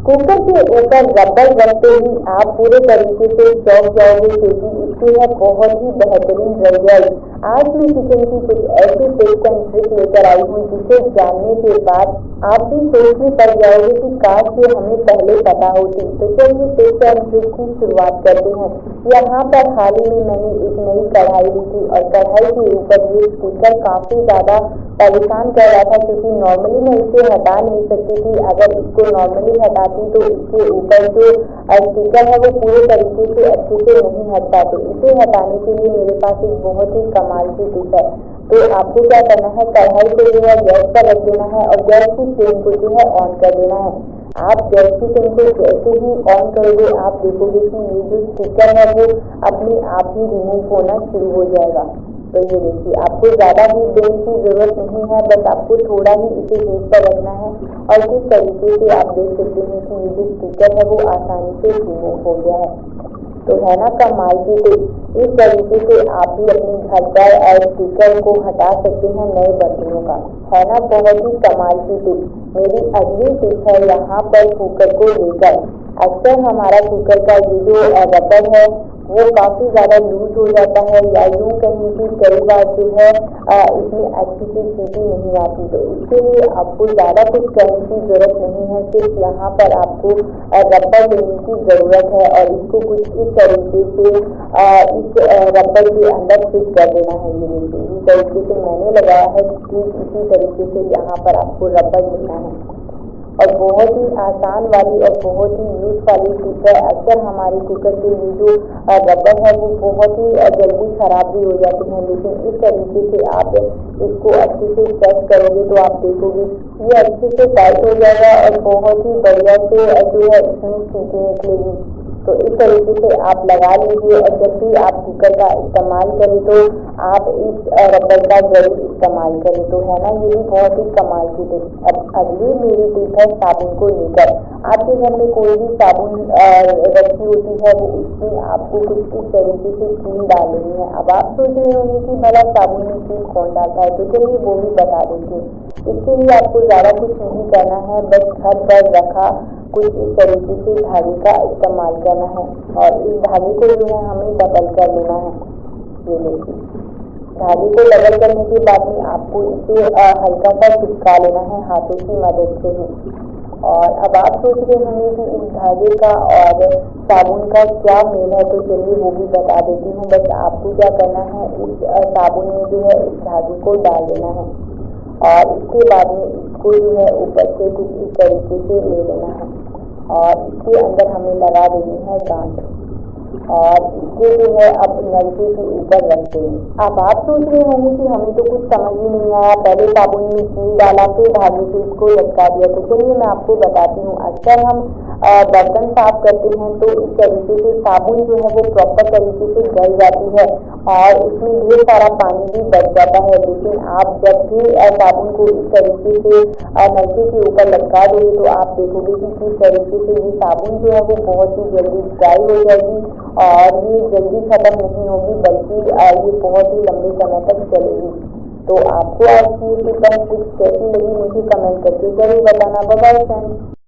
Cooker के ऊपर rubber रखते ही आप पूरे तरीके से चौंक जाओगे क्योंकि इसकी है बहुत ही बेहतरीन रिजल्ट। आज मैं किचन की कुछ ऐसी टिप्स एंड ट्रिक लेकर आई हूँ जिसे जानने के बाद आप भी सोच में पड़ जाओगे कि काश ये हमें पहले पता होती। तो चलिए टिप्स एंड ट्रिक की शुरुआत करते हैं। यहाँ पर हाल ही में मैंने एक नई कढ़ाई ली थी और कढ़ाई के ऊपर ये स्टिकर काफी ज्यादा परेशान कर रहा था क्योंकि नॉर्मली मैं इसे हटा नहीं सकती थी। अगर इसको नॉर्मली हटाती तो इसके ऊपर जो स्टिकर है वो पूरे तरीके से अच्छे से नहीं हटता। तो इसे हटाने के लिए मेरे पास एक बहुत ही कमाल की टिप है। तो आपको क्या करना है, कढ़ाई को जो है गैस पर रख देना है और गैस की फ्लेम को जो है ऑन कर देना है। आप गैस की फ्लेम को जैसे ही ऑन करोगे आप देखोगे कि ये जो स्टिकर है वो अपने आप ही रिमूव होना शुरू हो जाएगा। तो ये देखिए, आपको ज्यादा हीट देने की जरूरत नहीं है, बस आपको थोड़ा ही इसे हीट पर रखना है और किस तरीके से आप देख सकते हैं कि ये जो स्टिकर है वो आसानी से रिमूव हो गया है। तो है ना कमाल की टिप। इस तरीके से आप भी अपने घर पर स्टिकर को हटा सकते हैं नए बर्तनों का। है ना बहुत ही कमाल की टिप। मेरी अगली टिप है यहाँ पर कुकर को लेकर। अक्सर हमारा कुकर का ये जो रबर है वो काफी ज्यादा लूज हो जाता है या यूं कहीं कि कई बार जो है इसमें अच्छी से सीटी नहीं आती। तो इसके लिए आपको ज्यादा कुछ करने की जरूरत नहीं है, सिर्फ यहाँ पर आपको रबर लेने की जरूरत है और इसको कुछ इस तरीके से इस रबर के अंदर फिट कर देना है। ये देखिए, इस तरीके से मैंने लगाया है, ठीक इसी तरीके से यहाँ पर आपको रबर लेना है और बहुत ही आसान वाली और बहुत ही यूज वाली टिप है। अक्सर हमारे कुकर के ये जो रबर है वो बहुत ही जल्दी खराब भी हो जाते हैं, लेकिन इस तरीके से आप इसको अच्छे से सेट करोगे तो आप देखोगे ये अच्छे से टाइट हो जाएगा और बहुत ही बढ़िया से जो है इसमें सीटी निकलेगी। तो इस तरीके से आप लगा लीजिए और जब भी आप कुकर का इस्तेमाल करें तो आप इस रबर का जरूर इस्तेमाल करें। तो है ना, ये भी बहुत ही कमाल की टिप। अब अगली मेरी टिप है साबुन को लेकर। आपके घर में कोई भी साबुन रखी होती है वो उसमें आपको कुछ इस तरीके से कील डालनी है। अब आप सोच रहे होंगे कि भला साबुन में कील कौन डालता है, तो चलिए वो भी बता देती हूँ। इसके लिए आपको ज्यादा कुछ नहीं करना है, बस घर पर रखा कुछ इस तरीके से धागे का इस्तेमाल करना है और इस धागे को जो है हमें डबल कर लेना है। ये देखिए, धागे को डबल करने के बाद में आपको इसे हल्का सा चिपका लेना है हाथों की मदद से ही। और अब आप सोच रहे होंगे कि इस धागे का और साबुन का क्या मेल है, तो चलिए वो भी बता देती हूँ। बस आपको क्या करना है, इस साबुन में जो है इस धागे को डाल देना है और इसके बाद में इसको जो है ऊपर से कुछ इस तरीके से ले लेना है और इसके अंदर हमें लगा देनी है गांठ और इसको जो है अब नलके के ऊपर रख देंगे। अब आप सोच रहे होंगे कि हमें तो कुछ समझ ही नहीं आया, पहले साबुन में कील डाला फिर धागे से इसको लटका दिया। तो चलिए मैं आपको बताती हूँ। अक्सर हम बर्तन साफ करते हैं तो इस तरीके से साबुन जो है वो प्रॉपर तरीके से गल जाती है और उसमें ढेर सारा पानी भी बच जाता है। लेकिन आप जब भी साबुन को इस तरीके से नलके के ऊपर लटका दोगे तो आप देखोगे कि किस तरीके से ये साबुन जो है वो बहुत ही जल्दी ड्राई हो जाएगी और ये जल्दी खत्म नहीं होगी, बल्कि ये बहुत ही लंबे समय तक चलेगी। तो आपको आज की ये टिप्स एंड ट्रिक्स कैसी लगी मुझे कमेंट करके जरूर बताना। Bye bye friends.